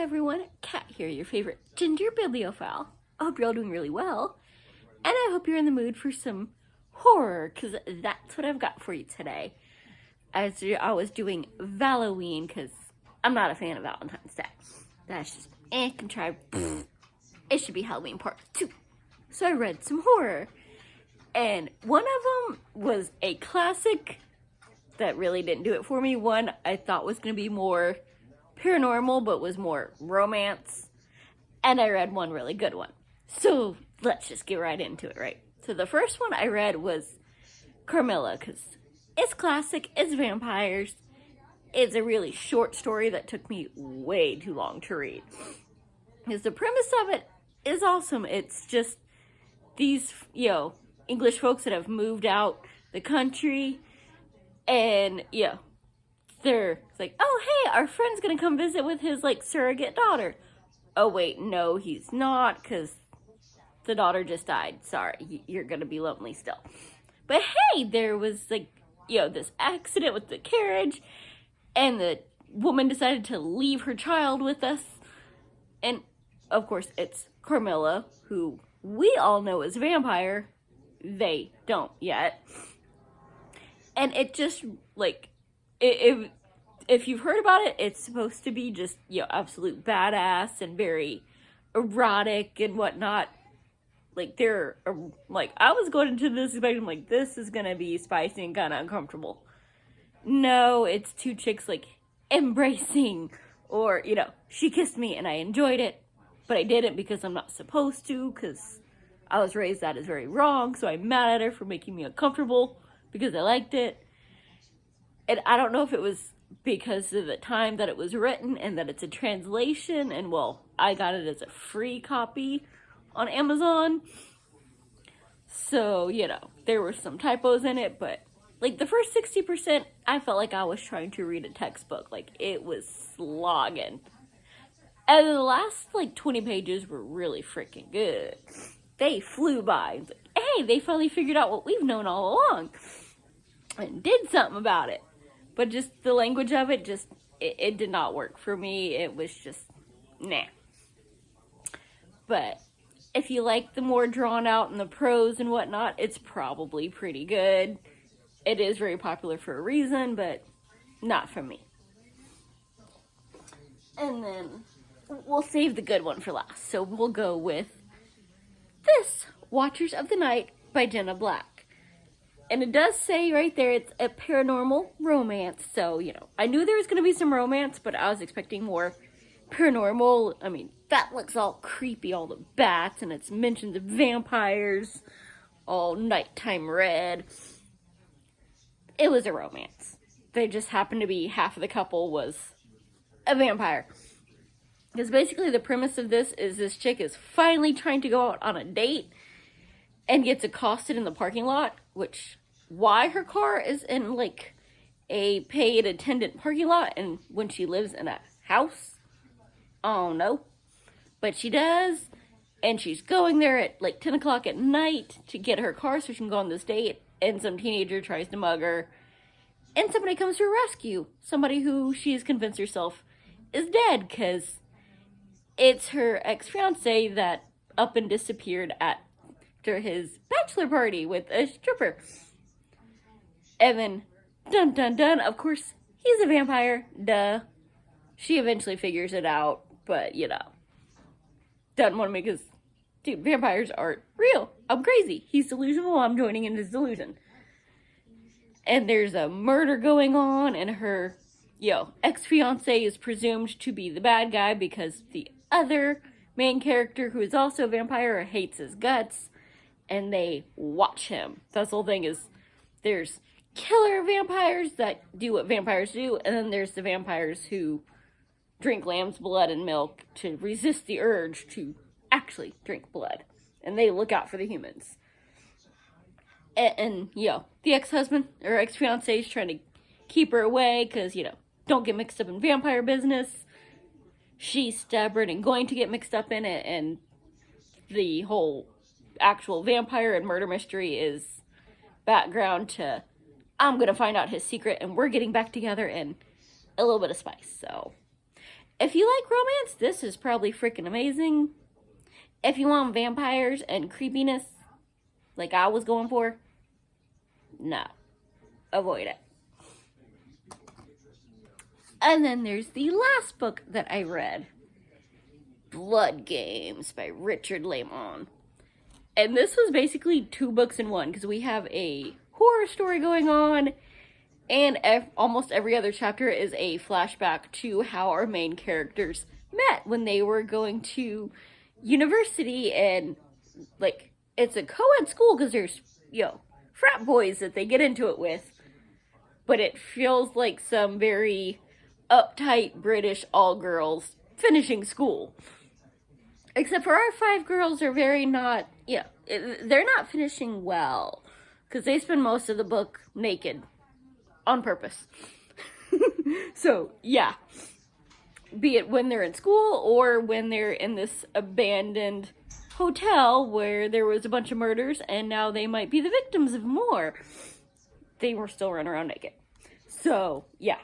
Hi everyone, Kat here, your favorite ginger bibliophile. I hope you're all doing really well, and I hope you're in the mood for some horror, because that's what I've got for you today. As I was doing Valloween, because I'm not a fan of Valentine's Day. That's just, contrived. It should be Halloween Part 2. So I read some horror, and one of them was a classic that really didn't do it for me. One I thought was going to be more paranormal, but was more romance. And I read one really good one. So let's just get right into it, right? So the first one I read was Carmilla, because it's classic, it's vampires. It's a really short story that took me way too long to read. Because the premise of it is awesome. It's just these, English folks that have moved out the country, and, they're like, oh, hey, our friend's gonna come visit with his, surrogate daughter. Oh, wait, no, he's not, because the daughter just died. Sorry, you're gonna be lonely still. But hey, there was, this accident with the carriage, and the woman decided to leave her child with us. And, of course, it's Carmilla, who we all know is a vampire. They don't yet. And it just, if you've heard about it, it's supposed to be just, absolute badass and very erotic and whatnot. I was going into this expecting, this is gonna be spicy and kind of uncomfortable. No, it's two chicks, embracing, or, she kissed me and I enjoyed it, but I didn't because I'm not supposed to, because I was raised that is very wrong, so I'm mad at her for making me uncomfortable because I liked it. And I don't know if it was because of the time that it was written and that it's a translation, and I got it as a free copy on Amazon. So, there were some typos in it, but the first 60%, I felt like I was trying to read a textbook. It was slogging. And the last 20 pages were really freaking good. They flew by. Hey, they finally figured out what we've known all along and did something about it. But just the language of it, it did not work for me. It was just, nah. But if you like the more drawn out and the prose and whatnot, it's probably pretty good. It is very popular for a reason, but not for me. And then we'll save the good one for last. So we'll go with this, Watchers of the Night by Jenna Black. And it does say right there it's a paranormal romance. So, I knew there was going to be some romance, but I was expecting more paranormal. I mean, that looks all creepy, all the bats, and it's mentions of vampires, all nighttime red. It was a romance. They just happened to be half of the couple was a vampire. Because basically the premise of this is this chick is finally trying to go out on a date and gets accosted in the parking lot, which, why her car is in, a paid attendant parking lot and when she lives in a house? I don't know. But she does, and she's going there at, 10 o'clock at night to get her car so she can go on this date, and some teenager tries to mug her, and somebody comes to her rescue. Somebody who she's convinced herself is dead, because it's her ex-fiance that up and disappeared after his bachelor party with a stripper. And then, dun dun dun, of course, he's a vampire, duh. She eventually figures it out, but, doesn't want to make his, dude, vampires aren't real. I'm crazy. He's delusional, I'm joining in his delusion. And there's a murder going on, and her, ex-fiance is presumed to be the bad guy because the other main character, who is also a vampire, hates his guts, and they watch him. That's the whole thing is, there's killer vampires that do what vampires do, and then there's the vampires who drink lamb's blood and milk to resist the urge to actually drink blood. And they look out for the humans. And the ex-husband, or ex-fiancé, is trying to keep her away, because, don't get mixed up in vampire business. She's stubborn and going to get mixed up in it, and the whole actual vampire and murder mystery is background to, I'm gonna find out his secret, and we're getting back together, and a little bit of spice. So if you like romance, this is probably freaking amazing. If you want vampires and creepiness, like I was going for, no. Avoid it. And then there's the last book that I read. Blood Games by Richard Laymon. And this was basically 2 books in one, because we have a horror story going on, and almost every other chapter is a flashback to how our main characters met when they were going to university, and, like, it's a co-ed school, because there's, frat boys that they get into it with, but it feels like some very uptight British all-girls finishing school. Except for our 5 girls are very not, they're not finishing well. Because they spend most of the book naked. On purpose. So, yeah. Be it when they're in school or when they're in this abandoned hotel where there was a bunch of murders and now they might be the victims of more. They were still running around naked. So, yeah.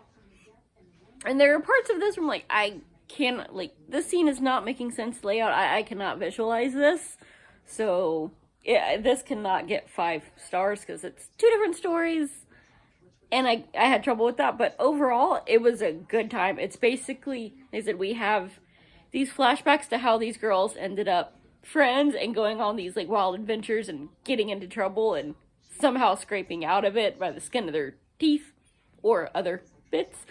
And there are parts of this where I'm like, I cannot, this scene is not making sense layout. I cannot visualize this. So, yeah, this cannot get 5 stars because it's 2 different stories. And I had trouble with that. But overall, it was a good time. It's basically, they said, we have these flashbacks to how these girls ended up friends and going on these, wild adventures and getting into trouble and somehow scraping out of it by the skin of their teeth or other bits.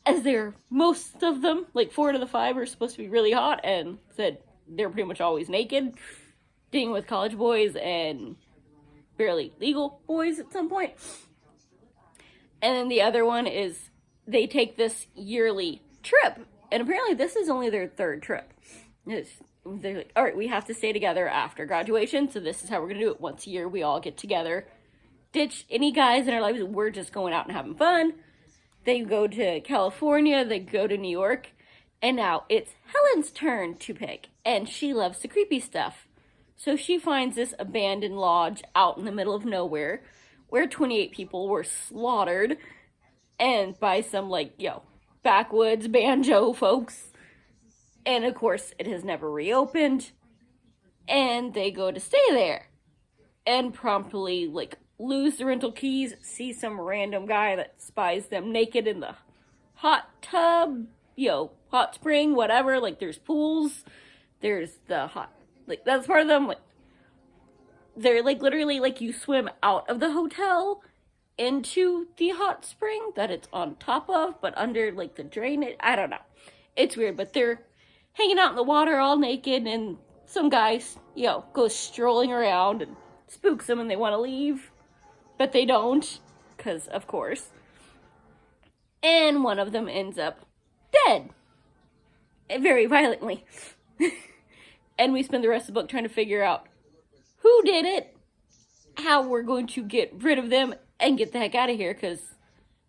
As most of them, 4 out of the 5 are supposed to be really hot, and said they're pretty much always naked, dealing with college boys and barely legal boys at some point. And then the other one is they take this yearly trip, and apparently this is only their 3rd trip. They're like, all right, we have to stay together after graduation, so this is how we're going to do it. Once a year, we all get together, ditch any guys in our lives, we're just going out and having fun. They go to California, they go to New York, and now it's Helen's turn to pick, and she loves the creepy stuff. So she finds this abandoned lodge out in the middle of nowhere, where 28 people were slaughtered, and by some, backwoods banjo folks. And, of course, it has never reopened, and they go to stay there, and promptly, lose the rental keys, see some random guy that spies them naked in the hot tub, hot spring, whatever, there's pools, there's the hot, that's part of them, they're, literally, you swim out of the hotel into the hot spring that it's on top of, but under, the drainage, I don't know, it's weird, but they're hanging out in the water all naked, and some guys, goes strolling around and spooks them, and they want to leave. But they don't, because, of course. And one of them ends up dead. Very violently. And we spend the rest of the book trying to figure out who did it, how we're going to get rid of them, and get the heck out of here, because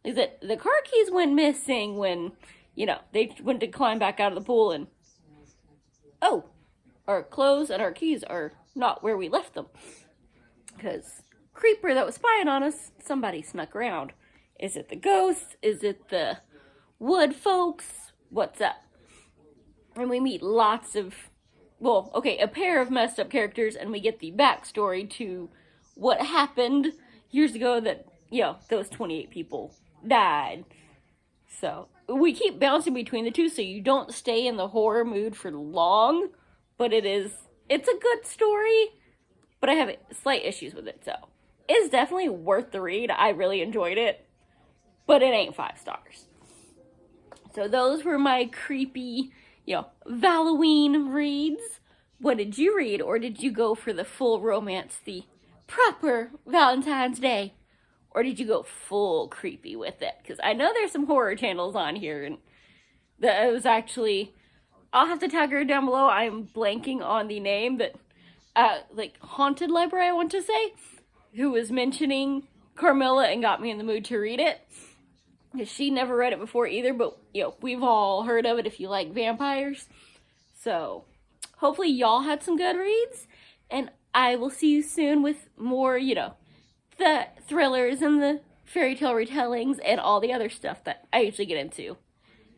the car keys went missing when, they went to climb back out of the pool, and, oh, our clothes and our keys are not where we left them. Because creeper that was spying on us, somebody snuck around. Is it the ghosts? Is it the wood folks? What's up? And we meet lots of, a pair of messed up characters, and we get the backstory to what happened years ago that, those 28 people died. So, we keep bouncing between the two so you don't stay in the horror mood for long, but it's a good story, but I have slight issues with it, so. It's definitely worth the read. I really enjoyed it, but it ain't 5 stars. So those were my creepy, Valloween reads. What did you read, or did you go for the full romance, the proper Valentine's Day? Or did you go full creepy with it? Because I know there's some horror channels on here, and that was actually, I'll have to tag her down below. I'm blanking on the name, but, Haunted Library, I want to say, who was mentioning Carmilla and got me in the mood to read it. Because she never read it before either, but, we've all heard of it if you like vampires. So, hopefully y'all had some good reads, and I will see you soon with more, the thrillers and the fairy tale retellings and all the other stuff that I usually get into.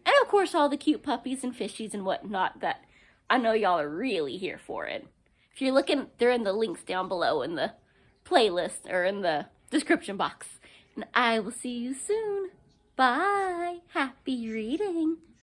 And of course, all the cute puppies and fishies and whatnot that I know y'all are really here for it. If you're looking, they're in the links down below in the playlist or in the description box. And I will see you soon. Bye. Happy reading.